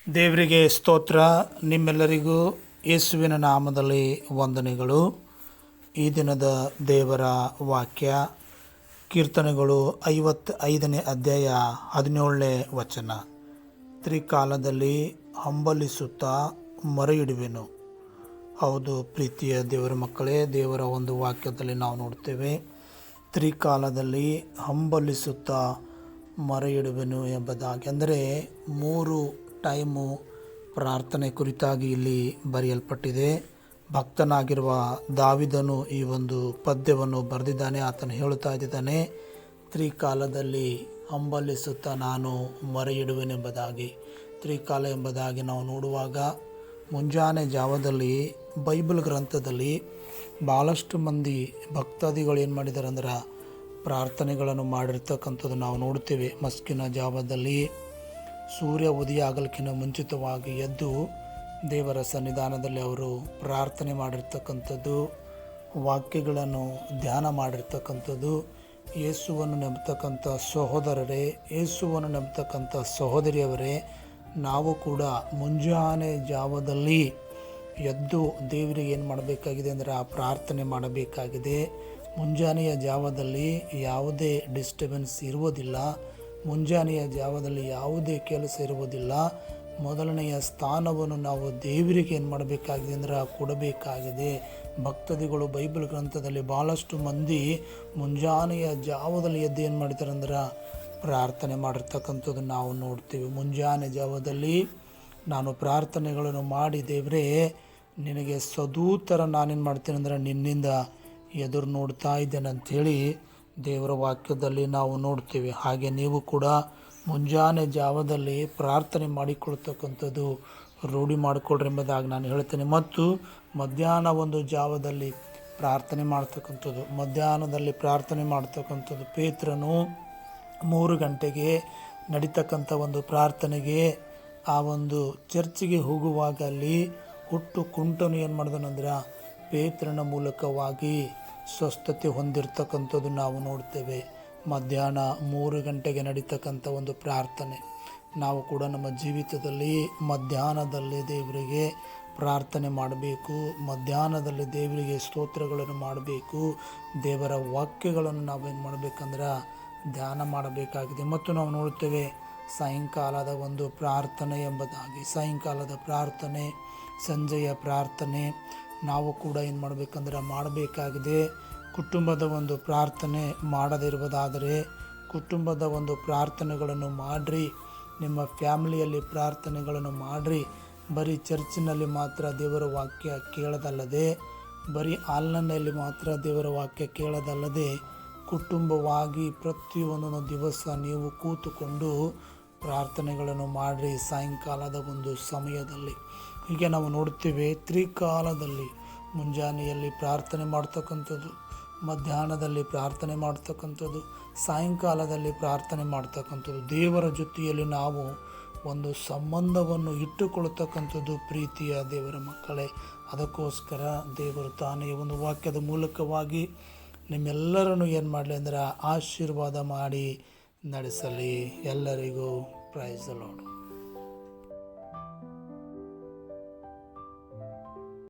ದೇವರಿಗೆ ಸ್ತೋತ್ರ. ನಿಮ್ಮೆಲ್ಲರಿಗೂ ಯೇಸುವಿನ ನಾಮದಲ್ಲಿ ವಂದನೆಗಳು. ಈ ದಿನದ ದೇವರ ವಾಕ್ಯ ಕೀರ್ತನೆಗಳು 55ನೇ ಅಧ್ಯಾಯ 17ನೇ ವಚನ. ತ್ರಿಕಾಲದಲ್ಲಿ ಹಂಬಲಿಸುತ್ತಾ ಮೊರೆಯಿಡುವೆನು. ಹೌದು ಪ್ರೀತಿಯ ದೇವರ ಮಕ್ಕಳೇ, ದೇವರ ಒಂದು ವಾಕ್ಯದಲ್ಲಿ ನಾವು ನೋಡ್ತೇವೆ, ತ್ರಿಕಾಲದಲ್ಲಿ ಹಂಬಲಿಸುತ್ತಾ ಮೊರೆಯಿಡುವೆನು ಎಂಬುದಾಗಿ. ಅಂದರೆ 3 ಟೈಮು ಪ್ರಾರ್ಥನೆ ಕುರಿತಾಗಿ ಇಲ್ಲಿ ಬರೆಯಲ್ಪಟ್ಟಿದೆ. ಭಕ್ತನಾಗಿರುವ ದಾವಿದನು ಈ ಒಂದು ಪದ್ಯವನ್ನು ಬರೆದಿದ್ದಾನೆ. ಆತನು ಹೇಳುತ್ತಾ ಇದ್ದಾನೆ, ತ್ರಿಕಾಲದಲ್ಲಿ ಹಂಬಲಿಸುತ್ತಾ ನಾನು ಮೊರೆಯಿಡುವೆನೆಂಬುದಾಗಿ. ತ್ರಿಕಾಲ ಎಂಬುದಾಗಿ ನಾವು ನೋಡುವಾಗ ಮುಂಜಾನೆ ಜಾವದಲ್ಲಿ ಬೈಬಲ್ ಗ್ರಂಥದಲ್ಲಿ ಭಾಳಷ್ಟು ಮಂದಿ ಭಕ್ತಾದಿಗಳು ಏನು ಮಾಡಿದ್ದಾರೆ ಅಂದ್ರೆ ಪ್ರಾರ್ಥನೆಗಳನ್ನು ಮಾಡಿರ್ತಕ್ಕಂಥದ್ದು ನಾವು ನೋಡ್ತೇವೆ. ಮಸ್ಕಿನ ಜಾವದಲ್ಲಿ ಸೂರ್ಯ ಉದಯ ಆಗಲಿಕ್ಕಿಂತ ಮುಂಚಿತವಾಗಿ ಎದ್ದು ದೇವರ ಸನ್ನಿಧಾನದಲ್ಲಿ ಅವರು ಪ್ರಾರ್ಥನೆ ಮಾಡಿರ್ತಕ್ಕಂಥದ್ದು, ವಾಕ್ಯಗಳನ್ನು ಧ್ಯಾನ ಮಾಡಿರ್ತಕ್ಕಂಥದ್ದು. ಯೇಸುವನ್ನು ನಂಬತಕ್ಕಂಥ ಸಹೋದರರೇ, ಯೇಸುವನ್ನು ನಂಬತಕ್ಕಂಥ ಸಹೋದರಿಯವರೇ, ನಾವು ಕೂಡ ಮುಂಜಾನೆ ಜಾವದಲ್ಲಿ ಎದ್ದು ದೇವರಿಗೆ ಏನು ಮಾಡಬೇಕಾಗಿದೆ ಅಂದರೆ ಪ್ರಾರ್ಥನೆ ಮಾಡಬೇಕಾಗಿದೆ. ಮುಂಜಾನೆಯ ಜಾವದಲ್ಲಿ ಯಾವುದೇ ಡಿಸ್ಟರ್ಬೆನ್ಸ್ ಇರುವುದಿಲ್ಲ. ಮುಂಜಾನೆಯ ಜಾವದಲ್ಲಿ ಯಾವುದೇ ಕೆಲಸ ಇರುವುದಿಲ್ಲ. ಮೊದಲನೆಯ ಸ್ಥಾನವನ್ನು ನಾವು ದೇವರಿಗೆ ಏನು ಮಾಡಬೇಕಾಗಿದೆ ಅಂದರೆ ಕೊಡಬೇಕಾಗಿದೆ. ಭಕ್ತಾದಿಗಳು ಬೈಬಲ್ ಗ್ರಂಥದಲ್ಲಿ ಭಾಳಷ್ಟು ಮಂದಿ ಮುಂಜಾನೆಯ ಜಾವದಲ್ಲಿ ಎದ್ದು ಏನು ಮಾಡ್ತಾರೆ ಅಂದ್ರೆ ಪ್ರಾರ್ಥನೆ ಮಾಡಿರ್ತಕ್ಕಂಥದ್ದು ನಾವು ನೋಡ್ತೀವಿ. ಮುಂಜಾನೆ ಜಾವದಲ್ಲಿ ನಾನು ಪ್ರಾರ್ಥನೆಗಳನ್ನು ಮಾಡಿ, ದೇವರೇ ನಿನಗೆ ಸದೂತರ ನಾನೇನು ಮಾಡ್ತೇನೆ ಅಂದರೆ ನಿನ್ನಿಂದ ಎದುರು ನೋಡ್ತಾ ಇದ್ದೇನೆ ಅಂಥೇಳಿ ದೇವರ ವಾಕ್ಯದಲ್ಲಿ ನಾವು ನೋಡ್ತೀವಿ. ಹಾಗೆ ನೀವು ಕೂಡ ಮುಂಜಾನೆ ಜಾವದಲ್ಲಿ ಪ್ರಾರ್ಥನೆ ಮಾಡಿಕೊಳ್ತಕ್ಕಂಥದ್ದು ರೂಢಿ ಮಾಡಿಕೊಳ್ಳ್ರಿ ಎಂಬುದಾಗಿ ನಾನು ಹೇಳ್ತೇನೆ. ಮತ್ತು ಮಧ್ಯಾಹ್ನ ಒಂದು ಜಾವದಲ್ಲಿ ಪ್ರಾರ್ಥನೆ ಮಾಡ್ತಕ್ಕಂಥದ್ದು, ಮಧ್ಯಾಹ್ನದಲ್ಲಿ ಪ್ರಾರ್ಥನೆ ಮಾಡ್ತಕ್ಕಂಥದ್ದು. ಪೇತ್ರನು 3 ಗಂಟೆಗೆ ನಡೀತಕ್ಕಂಥ ಒಂದು ಪ್ರಾರ್ಥನೆಗೆ ಆ ಒಂದು ಚರ್ಚಿಗೆ ಹೋಗುವಾಗ ಅಲ್ಲಿ ಹುಟ್ಟು ಕುಂಟನು ಏನು ಮಾಡಿದನಂದ್ರೆ ಪೇತ್ರನ ಮೂಲಕವಾಗಿ ಸ್ವಸ್ಥತೆ ಹೊಂದಿರತಕ್ಕಂಥದ್ದು ನಾವು ನೋಡ್ತೇವೆ. ಮಧ್ಯಾಹ್ನ 3 ಗಂಟೆಗೆ ನಡೀತಕ್ಕಂಥ ಒಂದು ಪ್ರಾರ್ಥನೆ ನಾವು ಕೂಡ ನಮ್ಮ ಜೀವಿತದಲ್ಲಿ ಮಧ್ಯಾಹ್ನದಲ್ಲಿ ದೇವರಿಗೆ ಪ್ರಾರ್ಥನೆ ಮಾಡಬೇಕು. ಮಧ್ಯಾಹ್ನದಲ್ಲಿ ದೇವರಿಗೆ ಸ್ತೋತ್ರಗಳನ್ನು ಮಾಡಬೇಕು. ದೇವರ ವಾಕ್ಯಗಳನ್ನು ನಾವೇನು ಮಾಡಬೇಕಂದ್ರೆ ಧ್ಯಾನ ಮಾಡಬೇಕಾಗಿದೆ. ಮತ್ತು ನಾವು ನೋಡ್ತೇವೆ ಸಾಯಂಕಾಲದ ಒಂದು ಪ್ರಾರ್ಥನೆ ಎಂಬುದಾಗಿ. ಸಾಯಂಕಾಲದ ಪ್ರಾರ್ಥನೆ, ಸಂಜೆಯ ಪ್ರಾರ್ಥನೆ ನಾವು ಕೂಡ ಏನು ಮಾಡಬೇಕಂದ್ರೆ ಮಾಡಬೇಕಾಗಿದೆ. ಕುಟುಂಬದ ಒಂದು ಪ್ರಾರ್ಥನೆ ಮಾಡದಿರುವುದಾದರೆ ಕುಟುಂಬದ ಒಂದು ಪ್ರಾರ್ಥನೆಗಳನ್ನು ಮಾಡಿರಿ. ನಿಮ್ಮ ಫ್ಯಾಮಿಲಿಯಲ್ಲಿ ಪ್ರಾರ್ಥನೆಗಳನ್ನು ಮಾಡಿರಿ. ಬರೀ ಚರ್ಚಿನಲ್ಲಿ ಮಾತ್ರ ದೇವರ ವಾಕ್ಯ ಕೇಳೋದಲ್ಲದೆ, ಬರೀ ಆನ್ಲೈನಲ್ಲಿ ಮಾತ್ರ ದೇವರ ವಾಕ್ಯ ಕೇಳೋದಲ್ಲದೆ, ಕುಟುಂಬವಾಗಿ ಪ್ರತಿಯೊಂದೊಂದು ದಿವಸ ನೀವು ಕೂತುಕೊಂಡು ಪ್ರಾರ್ಥನೆಗಳನ್ನು ಮಾಡಿರಿ ಸಾಯಂಕಾಲದ ಒಂದು ಸಮಯದಲ್ಲಿ. ಹೀಗೆ ನಾವು ನೋಡ್ತೀವಿ, ತ್ರಿಕಾಲದಲ್ಲಿ ಮುಂಜಾನೆಯಲ್ಲಿ ಪ್ರಾರ್ಥನೆ ಮಾಡ್ತಕ್ಕಂಥದ್ದು, ಮಧ್ಯಾಹ್ನದಲ್ಲಿ ಪ್ರಾರ್ಥನೆ ಮಾಡ್ತಕ್ಕಂಥದ್ದು, ಸಾಯಂಕಾಲದಲ್ಲಿ ಪ್ರಾರ್ಥನೆ ಮಾಡ್ತಕ್ಕಂಥದ್ದು. ದೇವರ ಜೊತೆಯಲ್ಲಿ ನಾವು ಒಂದು ಸಂಬಂಧವನ್ನು ಇಟ್ಟುಕೊಳ್ಳತಕ್ಕಂಥದ್ದು ಪ್ರೀತಿಯ ದೇವರ ಮಕ್ಕಳೇ. ಅದಕ್ಕೋಸ್ಕರ ದೇವರು ತಾನೇ ಒಂದು ವಾಕ್ಯದ ಮೂಲಕವಾಗಿ ನಿಮ್ಮೆಲ್ಲರನ್ನು ಏನು ಮಾಡಲಿ ಅಂದರೆ ಆಶೀರ್ವಾದ ಮಾಡಿ ನಡೆಸಲಿ. ಎಲ್ಲರಿಗೂ ಪ್ರೈಸ್ ದ ಲಾರ್ಡ್.